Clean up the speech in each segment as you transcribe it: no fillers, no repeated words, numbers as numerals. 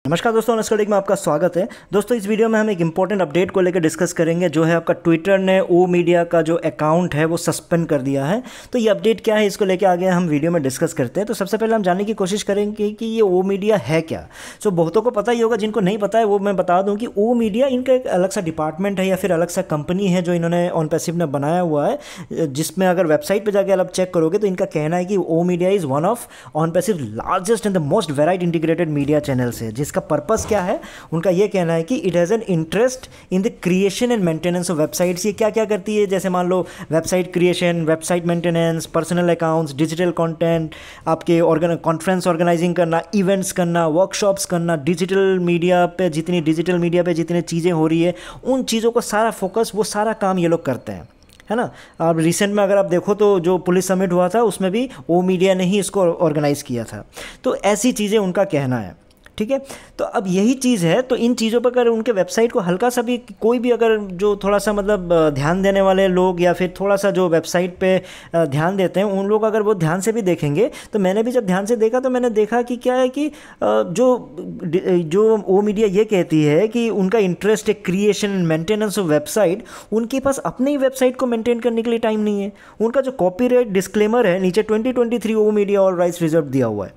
नमस्कार दोस्तों, अनस्कडिक में आपका स्वागत है। दोस्तों, इस वीडियो में हम एक इंपॉर्टेंट अपडेट को लेकर डिस्कस करेंगे, जो है आपका ट्विटर ने ओ मीडिया का जो अकाउंट है वो सस्पेंड कर दिया है। तो ये अपडेट क्या है, इसको लेकर आगे हम वीडियो में डिस्कस करते हैं। तो सबसे पहले हम जानने की कोशिश करेंगे कि ये ओ मीडिया है क्या। सो बहुतों को पता ही होगा, जिनको नहीं पता है वो मैं बता दूँ कि ओ मीडिया इनका एक अलग सा डिपार्टमेंट है या फिर अलग सा कंपनी है जो इन्होंने ऑन पैसिव ने बनाया हुआ है, जिसमें अगर वेबसाइट पर जाकर आप चेक करोगे तो इनका कहना है कि O media is one of on passive largest and the most varied integrated media channels है। जिसका पर्पस क्या है, उनका ये कहना है कि it has an interest in the creation and maintenance of websites. ये क्या क्या करती है, जैसे मान लो website creation, website maintenance, personal accounts, digital content, आपके कॉन्फ्रेंस ऑर्गेनाइजिंग करना, इवेंट्स करना, वर्कशॉप्स करना, डिजिटल मीडिया पे जितनी चीज़ें हो रही है उन चीज़ों को सारा फोकस, वो सारा काम ये लोग करते हैं, है ना। अब रिसेंट में अगर आप देखो तो जो पुलिस समिट हुआ था उसमें भी ओ मीडिया ने ही इसको ऑर्गेनाइज़ किया था। तो ऐसी चीज़ें उनका कहना है, ठीक है। तो अब यही चीज़ है, तो इन चीज़ों पर अगर उनके वेबसाइट को हल्का सा भी कोई भी अगर जो थोड़ा सा मतलब ध्यान देने वाले लोग या फिर थोड़ा सा जो वेबसाइट पे ध्यान देते हैं उन लोग अगर वो ध्यान से भी देखेंगे, तो मैंने भी जब ध्यान से देखा तो मैंने देखा कि क्या है कि जो ओ मीडिया ये कहती है कि उनका इंटरेस्ट है creation and maintenance of website, उनके पास अपने ही वेबसाइट को मेंटेन करने के लिए टाइम नहीं है। उनका जो कॉपीराइट डिस्क्लेमर है नीचे 2023 ओ मीडिया और राइट्स रिजर्व दिया हुआ है,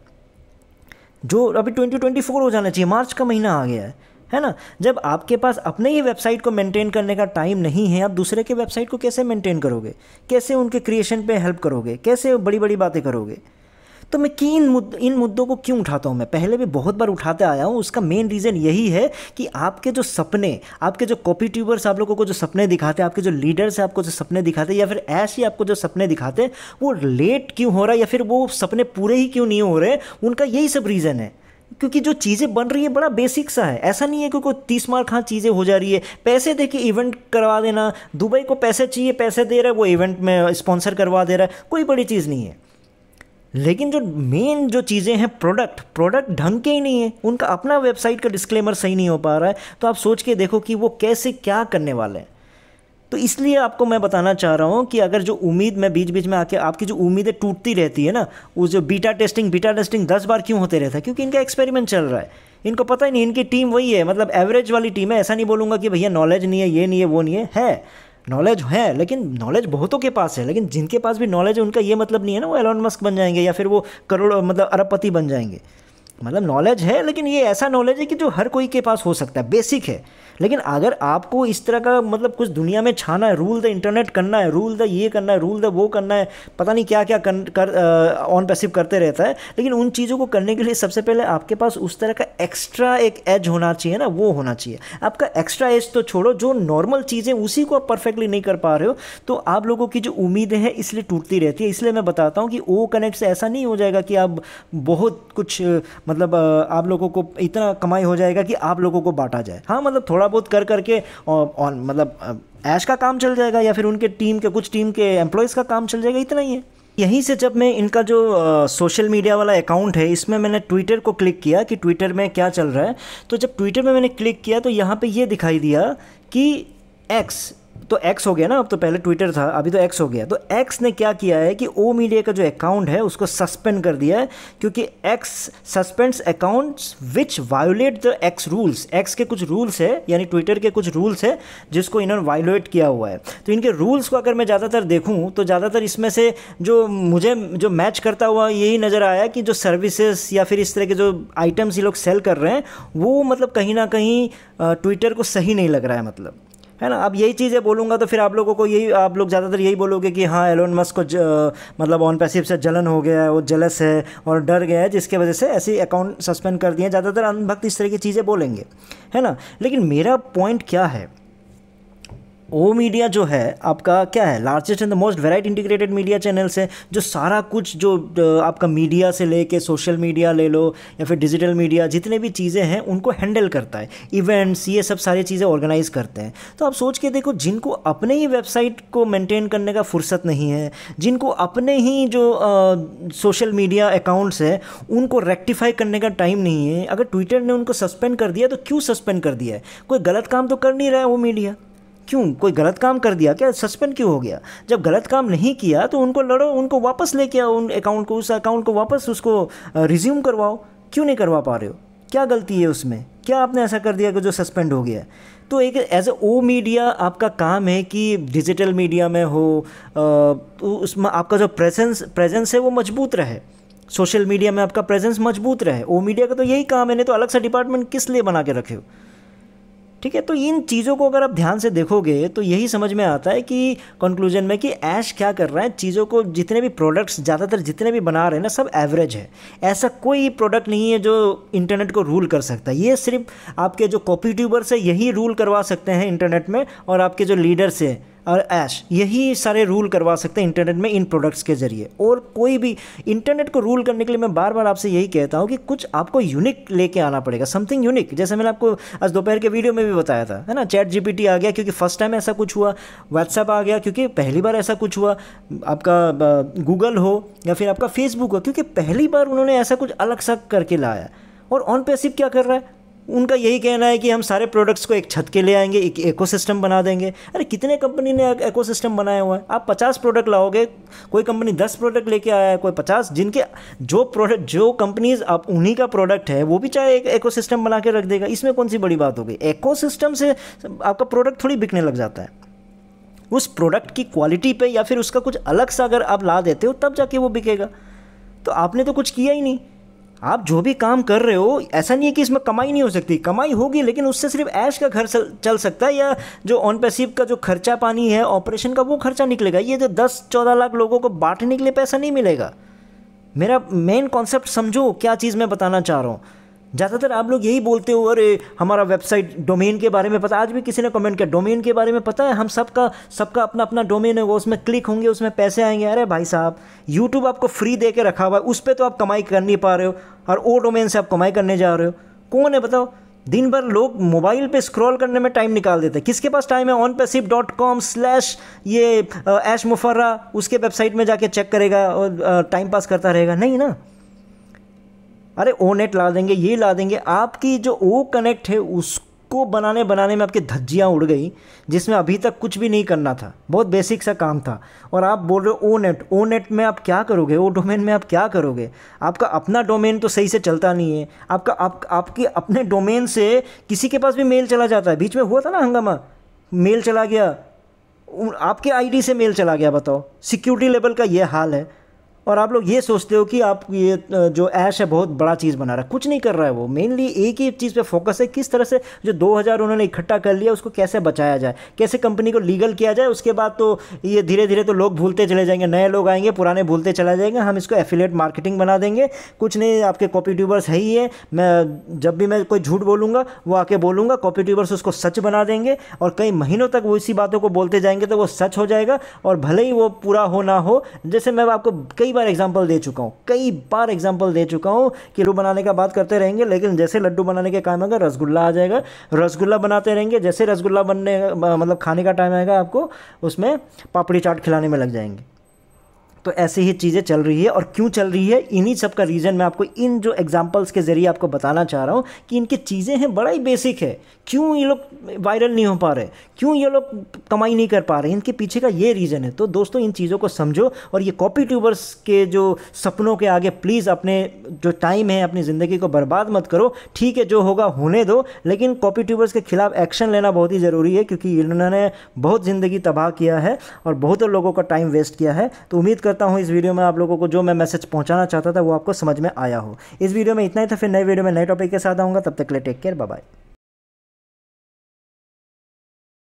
जो अभी 2024 हो जाना चाहिए, मार्च का महीना आ गया है ना। जब आपके पास अपने ही वेबसाइट को मेंटेन करने का टाइम नहीं है, आप दूसरे के वेबसाइट को कैसे मेंटेन करोगे, कैसे उनके क्रिएशन पे हेल्प करोगे, कैसे बड़ी बड़ी बातें करोगे। तो मैं इन मुद्दों को क्यों उठाता हूँ, मैं पहले भी बहुत बार उठाते आया हूँ। उसका मेन रीज़न यही है कि आपके जो सपने, आपके जो कॉपी ट्यूबर्स आप लोगों को जो सपने दिखाते हैं, आपके जो लीडर्स हैं आपको जो सपने दिखाते हैं, या फिर ऐसे ही आपको जो सपने दिखाते हैं, वो लेट क्यों हो रहा है या फिर वो सपने पूरे ही क्यों नहीं हो रहे, उनका यही सब रीज़न है। क्योंकि जो चीज़ें बन रही है बड़ा बेसिक सा है, ऐसा नहीं है कि कोई 30 मार खां चीज़ें हो जा रही है। पैसे दे के इवेंट करवा देना, दुबई को पैसे चाहिए, पैसे दे रहा है, वो इवेंट में स्पॉन्सर करवा दे रहा है, कोई बड़ी चीज़ नहीं है। लेकिन जो मेन जो चीज़ें हैं, प्रोडक्ट ढंग के ही नहीं है, उनका अपना वेबसाइट का डिस्क्लेमर सही नहीं हो पा रहा है। तो आप सोच के देखो कि वो कैसे क्या करने वाले हैं। तो इसलिए आपको मैं बताना चाह रहा हूँ कि अगर जो उम्मीद में बीच बीच में आके आपकी जो उम्मीदें टूटती रहती है ना, वो जो बीटा टेस्टिंग 10 बार क्यों होते रहता है, क्योंकि इनका एक्सपेरिमेंट चल रहा है। इनको पता ही नहीं, इनकी टीम वही है, मतलब एवरेज वाली टीम है। ऐसा नहीं बोलूँगा कि भैया नॉलेज नहीं है, ये नहीं है, वो नहीं है नॉलेज है, लेकिन नॉलेज बहुतों के पास है। लेकिन जिनके पास भी नॉलेज है उनका ये मतलब नहीं है ना वो एलोन मस्क बन जाएंगे या फिर वो करोड़ मतलब अरबपति बन जाएंगे। मतलब नॉलेज है, लेकिन ये ऐसा नॉलेज है कि जो हर कोई के पास हो सकता है, बेसिक है। लेकिन अगर आपको इस तरह का मतलब कुछ दुनिया में छाना है, रूल द इंटरनेट करना है, रूल द ये करना है, रूल द वो करना है, पता नहीं क्या क्या ऑन पैसिव करते रहता है। लेकिन उन चीज़ों को करने के लिए सबसे पहले आपके पास उस तरह का एक्स्ट्रा एक एज होना चाहिए ना, वो होना चाहिए। आपका एक्स्ट्रा एज तो छोड़ो, जो नॉर्मल चीज़ें उसी को आप परफेक्टली नहीं कर पा रहे हो, तो आप लोगों की जो उम्मीदें हैं इसलिए टूटती रहती है। इसलिए मैं बताता हूँ कि ओ कनेक्ट से ऐसा नहीं हो जाएगा कि आप बहुत कुछ मतलब आप लोगों को इतना कमाई हो जाएगा कि आप लोगों को बांटा जाए। हाँ, मतलब थोड़ा बहुत कर करके और मतलब ऐश का काम चल जाएगा, या फिर उनके कुछ टीम के एम्प्लॉयज़ का काम चल जाएगा, इतना ही है। यहीं से जब मैं इनका जो सोशल मीडिया वाला अकाउंट है, इसमें मैंने ट्विटर को क्लिक किया कि ट्विटर में क्या चल रहा है। तो जब ट्विटर में मैंने क्लिक किया तो यहाँ पे ये दिखाई दिया कि एक्स, तो एक्स हो गया ना, अब तो पहले ट्विटर था, अभी तो एक्स हो गया। तो एक्स ने क्या किया है कि ओ मीडिया का जो अकाउंट है उसको सस्पेंड कर दिया है, क्योंकि x suspends accounts which violet the x rules. X के कुछ रूल्स है, यानी ट्विटर के कुछ रूल्स है जिसको इन्होंने वायोलेट किया हुआ है। तो इनके रूल्स को अगर मैं ज़्यादातर देखूँ तो ज़्यादातर इसमें से जो मुझे जो मैच करता हुआ यही नज़र आया कि जो सर्विसेज या फिर इस तरह के जो आइटम्स ये लोग सेल कर रहे हैं वो मतलब कहीं ना कहीं ट्विटर को सही नहीं लग रहा है, मतलब, है ना। अब यही चीज़ें बोलूँगा तो फिर आप लोगों को आप लोग ज़्यादातर यही बोलोगे कि हाँ एलोन मस्क को मतलब ऑन पैसिव से जलन हो गया है, वो जेलस है और डर गया है, जिसके वजह से ऐसे अकाउंट सस्पेंड कर दिए। ज़्यादातर अंधभक्त इस तरह की चीज़ें बोलेंगे, है ना। लेकिन मेरा पॉइंट क्या है, ओ मीडिया जो है आपका क्या है, largest and the most varied integrated media channels है, जो सारा कुछ जो आपका मीडिया से लेके सोशल मीडिया ले लो या फिर डिजिटल मीडिया, जितने भी चीज़ें हैं उनको हैंडल करता है, इवेंट्स, ये सब सारी चीज़ें ऑर्गेनाइज करते हैं। तो आप सोच के देखो, जिनको अपने ही वेबसाइट को मेंटेन करने का फुर्सत नहीं है, जिनको अपने ही जो सोशल मीडिया अकाउंट्स है उनको रेक्टिफाई करने का टाइम नहीं है, अगर ट्विटर ने उनको सस्पेंड कर दिया तो क्यों सस्पेंड कर दिया है? कोई गलत काम तो कर नहीं रहा है वो मीडिया, क्यों कोई गलत काम कर दिया क्या, सस्पेंड क्यों हो गया? जब गलत काम नहीं किया तो उनको लड़ो, उनको वापस लेके आओ, उन अकाउंट को, उस अकाउंट को वापस उसको रिज्यूम करवाओ, क्यों नहीं करवा पा रहे हो? क्या गलती है उसमें, क्या आपने ऐसा कर दिया कि जो सस्पेंड हो गया है? तो एक एज ए ओ मीडिया आपका काम है कि डिजिटल मीडिया में हो तो उसमें आपका जो प्रेजेंस है वो मजबूत रहे, सोशल मीडिया में आपका प्रेजेंस मजबूत रहे। ओ मीडिया का तो यही काम है, नहीं तो अलग सा डिपार्टमेंट किस लिए बना के रखे हो? ठीक है, तो इन चीज़ों को अगर आप ध्यान से देखोगे तो यही समझ में आता है कि कंक्लूजन में कि ऐश क्या कर रहा है, चीज़ों को जितने भी प्रोडक्ट्स ज़्यादातर जितने भी बना रहे हैं ना सब एवरेज है। ऐसा कोई प्रोडक्ट नहीं है जो इंटरनेट को रूल कर सकता है। ये सिर्फ आपके जो कॉपी ट्यूबर्स है यही रूल करवा सकते हैं इंटरनेट में, और आपके जो लीडर्स हैं और ऐश यही सारे रूल करवा सकते हैं इंटरनेट में इन प्रोडक्ट्स के ज़रिए। और कोई भी इंटरनेट को रूल करने के लिए मैं बार बार आपसे यही कहता हूँ कि कुछ आपको यूनिक लेके आना पड़ेगा, समथिंग यूनिक। जैसे मैंने आपको आज दोपहर के वीडियो में भी बताया था, है ना, चैट जीपीटी आ गया क्योंकि फर्स्ट टाइम ऐसा कुछ हुआ, व्हाट्सएप आ गया क्योंकि पहली बार ऐसा कुछ हुआ, आपका गूगल हो या फिर आपका फेसबुक हो क्योंकि पहली बार उन्होंने ऐसा कुछ अलग सा करके लाया। और ऑन पैसिव क्या कर रहा है, उनका यही कहना है कि हम सारे प्रोडक्ट्स को एक छत के ले आएंगे, एक इकोसिस्टम बना देंगे। अरे कितने कंपनी ने इकोसिस्टम बनाया हुआ है? आप 50 प्रोडक्ट लाओगे, कोई कंपनी 10 प्रोडक्ट लेके आया है, कोई 50, जिनके जो कंपनीज आप उन्हीं का प्रोडक्ट है वो भी चाहे एक इकोसिस्टम बना के रख देगा। इसमें कौन सी बड़ी बात हो गई? इकोसिस्टम से आपका प्रोडक्ट थोड़ी बिकने लग जाता है। उस प्रोडक्ट की क्वालिटी पे या फिर उसका कुछ अलग सा अगर आप ला देते हो तब जाके वो बिकेगा। तो आपने तो कुछ किया ही नहीं। आप जो भी काम कर रहे हो ऐसा नहीं है कि इसमें कमाई नहीं हो सकती, कमाई होगी, लेकिन उससे सिर्फ ऐश का घर चल सकता है, या जो ऑन पैसिव का जो खर्चा पानी है ऑपरेशन का वो खर्चा निकलेगा। ये जो 10-14 लाख लोगों को बांटने के लिए पैसा नहीं मिलेगा। मेरा मेन कॉन्सेप्ट समझो क्या चीज़ मैं बताना चाह रहा हूँ। ज़्यादातर आप लोग यही बोलते हो, अरे हमारा वेबसाइट डोमेन के बारे में पता। आज भी किसी ने कमेंट किया डोमेन के बारे में पता है, हम सबका अपना अपना डोमेन है, वो उसमें क्लिक होंगे उसमें पैसे आएंगे। अरे भाई साहब, यूट्यूब आपको फ्री दे के रखा हुआ है, उस पर तो आप कमाई कर नहीं पा रहे हो, और वो डोमेन से आप कमाई करने जा रहे हो। कौन है बताओ? दिन भर लोग मोबाइल पे स्क्रॉल करने में टाइम निकाल देते हैं। किसके पास टाइम है onpassive.com/ ये ऐश मुफर्रा उसके वेबसाइट में जाके चेक करेगा और टाइम पास करता रहेगा? नहीं ना। अरे ओ नेट ला देंगे, ये ला देंगे, आपकी जो ओ कनेक्ट है उसको बनाने में आपकी धज्जियाँ उड़ गई, जिसमें अभी तक कुछ भी नहीं करना था, बहुत बेसिक सा काम था। और आप बोल रहे हो ओ नेट में आप क्या करोगे, ओ डोमेन में आप क्या करोगे? आपका अपना डोमेन तो सही से चलता नहीं है। आपके अपने डोमेन से किसी के पास भी मेल चला जाता है। बीच में हुआ था ना हंगामा, मेल चला गया, आपके आईडी से मेल चला गया। बताओ, सिक्योरिटी लेवल का ये हाल है। और आप लोग ये सोचते हो कि आप ये जो ऐश है बहुत बड़ा चीज़ बना रहा है, कुछ नहीं कर रहा है। वो मेनली एक ही चीज़ पे फोकस है, किस तरह से जो 2000 उन्होंने इकट्ठा कर लिया उसको कैसे बचाया जाए, कैसे कंपनी को लीगल किया जाए। उसके बाद तो ये धीरे धीरे तो लोग भूलते चले जाएंगे, नए लोग आएंगे, पुराने भूलते चला जाएंगे। हम इसको एफिलिएट मार्केटिंग बना देंगे। कुछ नहीं, आपके कॉपी ट्यूबर्स है ही है। मैं जब भी मैं कोई झूठ बोलूँगा वो आके बोलूँगा, कॉपी ट्यूबर्स उसको सच बना देंगे, और कई महीनों तक वो इसी बातों को बोलते जाएंगे तो वो सच हो जाएगा। और भले ही वो पूरा हो ना हो, जैसे मैं आपको कई बार एग्जाम्पल दे चुका हूँ कि लड्डू बनाने का बात करते रहेंगे, लेकिन जैसे लड्डू बनाने के काम आएगा रसगुल्ला आ जाएगा, रसगुल्ला बनाते रहेंगे, जैसे रसगुल्ला बनने मतलब खाने का टाइम आएगा आपको उसमें पापड़ी चाट खिलाने में लग जाएंगे। तो ऐसे ही चीज़ें चल रही है। और क्यों चल रही है, इन्हीं सब का रीज़न मैं आपको इन जो एग्जांपल्स के ज़रिए आपको बताना चाह रहा हूँ कि इनकी चीज़ें हैं बड़ा ही बेसिक है। क्यों ये लोग वायरल नहीं हो पा रहे, क्यों ये लोग कमाई नहीं कर पा रहे, इनके पीछे का ये रीज़न है। तो दोस्तों इन चीज़ों को समझो, और ये कॉपी ट्यूबर्स के जो सपनों के आगे प्लीज़ अपने जो टाइम है अपनी ज़िंदगी को बर्बाद मत करो। ठीक है, जो होगा होने दो, लेकिन कॉपी ट्यूबर्स के खिलाफ एक्शन लेना बहुत ही ज़रूरी है, क्योंकि इन्होंने बहुत ज़िंदगी तबाह किया है और बहुत लोगों का टाइम वेस्ट किया है। तो उम्मीद करता हूँ इस वीडियो में आप लोगों को जो मैं मैसेज पहुंचाना चाहता था वो आपको समझ में आया हो। इस वीडियो में इतना ही था, फिर नए वीडियो में नए टॉपिक के साथ आऊँगा। तब तक के लिए टेक केयर, बाय बाय।